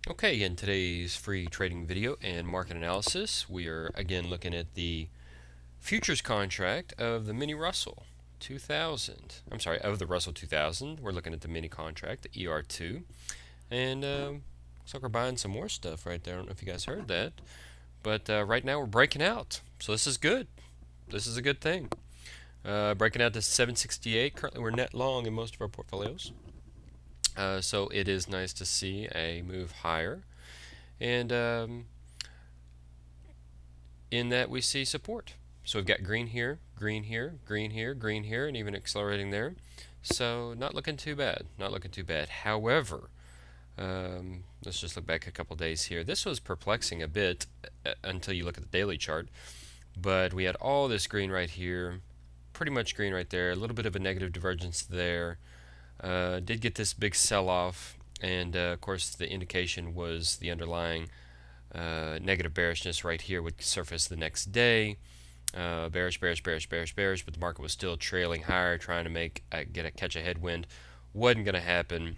Okay, in today's free trading video and market analysis, we are again looking at the futures contract of the Mini Russell 2000. I'm sorry, of the Russell 2000. We're looking at the mini contract, the ER2. And looks like we're buying some more stuff right there. I don't know if you guys heard that. But right now we're breaking out. So this is good. This is a good thing. Breaking out to 768. Currently we're net long in most of our portfolios. So it is nice to see a move higher. And in that we see support. So we've got green here, green here, green here, green here, and even accelerating there. So not looking too bad, not looking too bad. However, let's just look back a couple days here. This was perplexing a bit until you look at the daily chart. But we had all this green right here, pretty much green right there, a little bit of a negative divergence there. Did get this big sell-off, and of course the indication was the underlying negative bearishness right here would surface the next day. Bearish, bearish, bearish, bearish, bearish, but the market was still trailing higher, trying to catch a headwind. Wasn't going to happen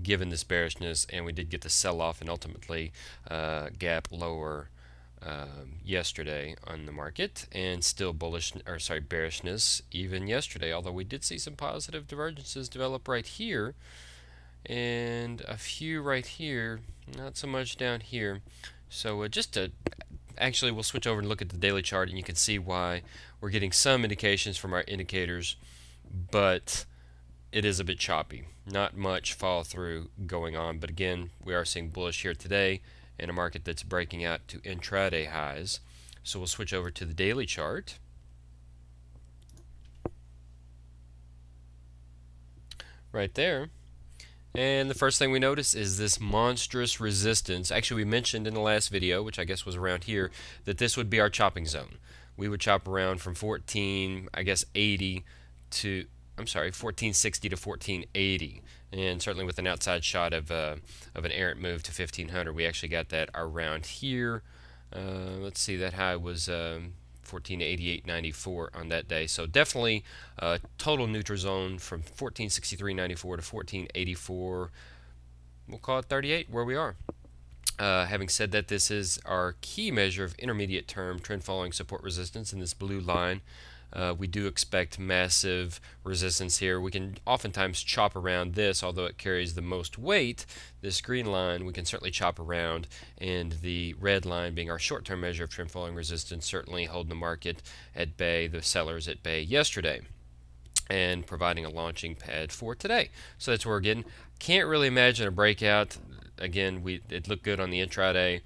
given this bearishness, and we did get the sell-off and ultimately gap lower yesterday on the market, and still bearishness even yesterday. Although we did see some positive divergences develop right here, and a few right here, not so much down here. So actually we'll switch over and look at the daily chart, and you can see why we're getting some indications from our indicators, but it is a bit choppy. Not much follow through going on, but again, we are seeing bullish here today in a market that's breaking out to intraday highs. So we'll switch over to the daily chart. Right there. And the first thing we notice is this monstrous resistance. Actually, we mentioned in the last video, which I guess was around here, that this would be our chopping zone. We would chop around from 1460 to 1480, and certainly with an outside shot of an errant move to 1500. We actually got that around here. Let's see, that high was 1488.94 on that day. So definitely total neutral zone from 1463.94 to 1484. We'll call it 38, where we are. Having said that, this is our key measure of intermediate term trend following support resistance in this blue line. We do expect massive resistance here. We can oftentimes chop around this, although it carries the most weight. This green line we can certainly chop around, and the red line being our short-term measure of trend following resistance, certainly holding the market at bay, the sellers at bay yesterday, and providing a launching pad for today. So that's where we're getting. Can't really imagine a breakout. Again, it looked good on the intraday,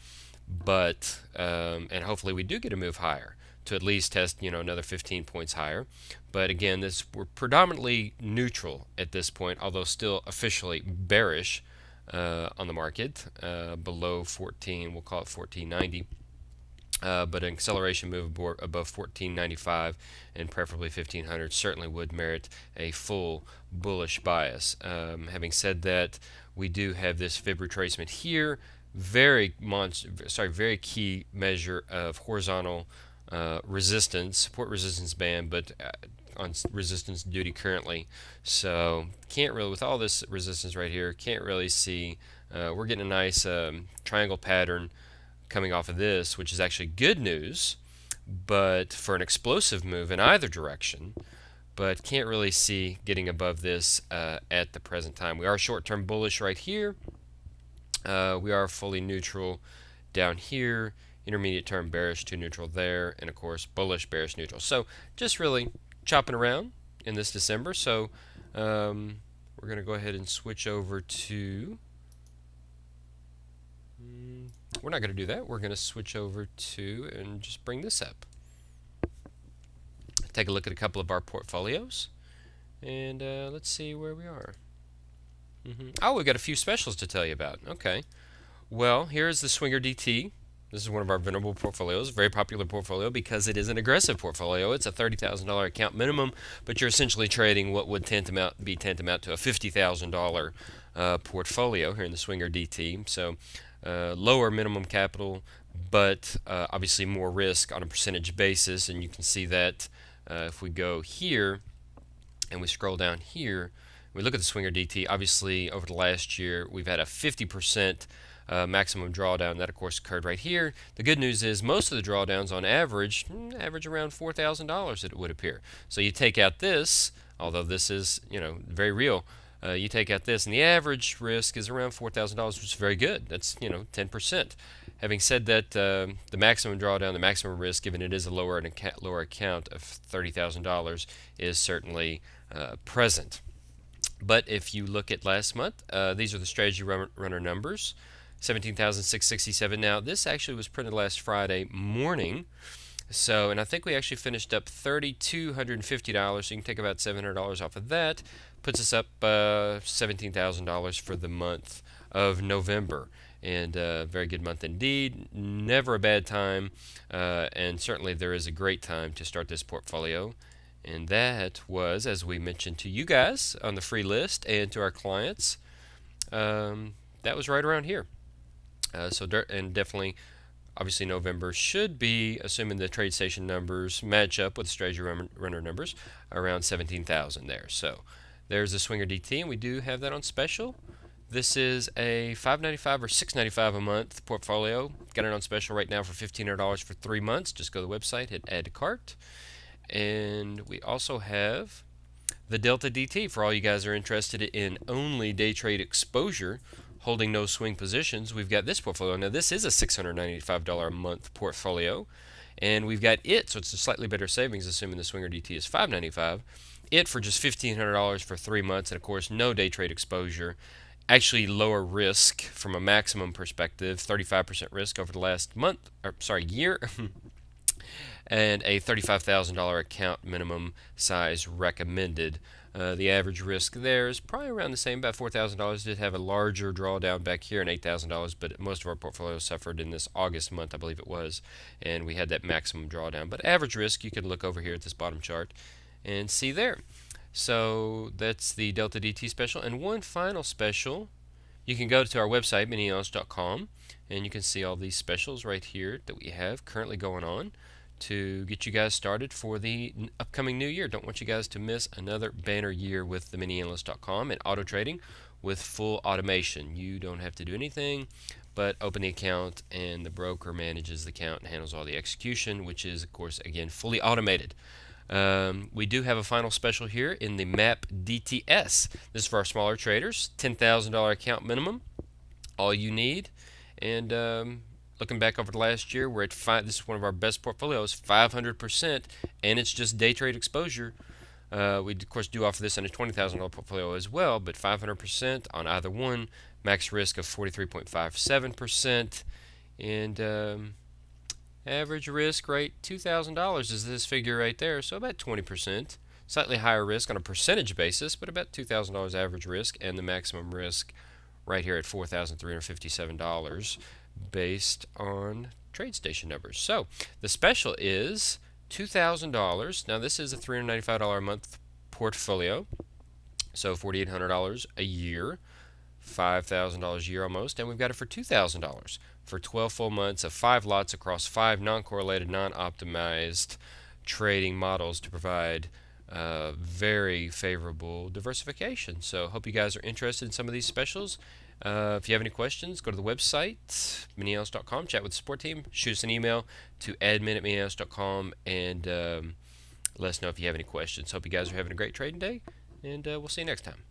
but and hopefully we do get a move higher to at least test, another 15 points higher. But again, we're predominantly neutral at this point, although still officially bearish on the market, below 14. We'll call it 1490. But an acceleration move above 1495 and preferably 1500 certainly would merit a full bullish bias. Having said that, we do have this fib retracement here, very key measure of horizontal resistance, support resistance band, but on resistance duty currently. So can't really, with all this resistance right here, can't really see. We're getting a nice triangle pattern coming off of this, which is actually good news, but for an explosive move in either direction, but can't really see getting above this at the present time. We are short-term bullish right here. We are fully neutral down here, intermediate term bearish to neutral there, and of course bullish, bearish, neutral. So just really chopping around in this December. So we're going to go ahead and switch over to, we're not going to do that. We're going to switch over to, and just bring this up. Take a look at a couple of our portfolios, and let's see where we are. Oh, we've got a few specials to tell you about. Okay. Well, here's the Swinger DT. This is one of our venerable portfolios, very popular portfolio because it is an aggressive portfolio. It's a $30,000 account minimum, but you're essentially trading what would be tantamount to a $50,000 portfolio here in the Swinger DT. So lower minimum capital, but obviously more risk on a percentage basis, and you can see that if we go here and we scroll down here, we look at the Swinger DT. Obviously, over the last year, we've had a 50% maximum drawdown. That, of course, occurred right here. The good news is most of the drawdowns on average around $4,000, it would appear. So you take out this, although this is, very real. You take out this, and the average risk is around $4,000, which is very good. That's 10%. Having said that, the maximum drawdown, the maximum risk, given it is a lower account of $30,000, is certainly present. But if you look at last month, these are the strategy runner numbers. 17,667. Now, this actually was printed last Friday morning. So, and I think we actually finished up $3,250. So you can take about $700 off of that. Puts us up $17,000 for the month of November. And very good month indeed. Never a bad time. And certainly there is a great time to start this portfolio. And that was, as we mentioned to you guys on the free list and to our clients, that was right around here. And definitely, obviously, November should be, assuming the trade station numbers match up with the strategy runner numbers, around 17,000 there. So there's the Swinger DT, and we do have that on special. This is a $5.95 or $6.95 a month portfolio. Got it on special right now for $1,500 for 3 months. Just go to the website, hit add to cart. And we also have the Delta DT for all you guys are interested in only day trade exposure, holding no swing positions. We've got this portfolio. Now, this is a $695 a month portfolio, and we've got it, so it's a slightly better savings, assuming the Swinger DT is $595. It for just $1,500 for 3 months, and of course, no day trade exposure. Actually, lower risk from a maximum perspective, 35% risk over the last year. And a $35,000 account minimum size recommended. The average risk there is probably around the same, about $4,000. Did have a larger drawdown back here in $8,000, but most of our portfolio suffered in this August month, I believe it was, and we had that maximum drawdown. But average risk, you can look over here at this bottom chart and see there. So that's the Delta DT special. And one final special, you can go to our website, MiniAnalyst.com, and you can see all these specials right here that we have currently going on to get you guys started for the upcoming new year. Don't want you guys to miss another banner year with the MiniAnalyst.com and auto trading with full automation. You don't have to do anything but open the account, and the broker manages the account and handles all the execution, which is, of course, again, fully automated. We do have a final special here in the MAP DTS. This is for our smaller traders. $10,000 account minimum, all you need. And looking back over the last year, we're at this is one of our best portfolios, 500%, and it's just day trade exposure. We, of course, do offer this in a $20,000 portfolio as well, but 500% on either one, max risk of 43.57%, and average risk rate $2,000 is this figure right there, so about 20%. Slightly higher risk on a percentage basis, but about $2,000 average risk, and the maximum risk right here at $4,357 based on trade station numbers. So the special is $2,000. Now, this is a $395 a month portfolio, so $4,800 a year, $5,000 a year almost, and we've got it for $2,000 for 12 full months of 5 lots across 5 non-correlated, non-optimized trading models to provide very favorable diversification. So hope you guys are interested in some of these specials. If you have any questions, go to the website, MiniAnalyst.com, chat with the support team, shoot us an email to admin@MiniAnalyst.com, and let us know if you have any questions. Hope you guys are having a great trading day, and we'll see you next time.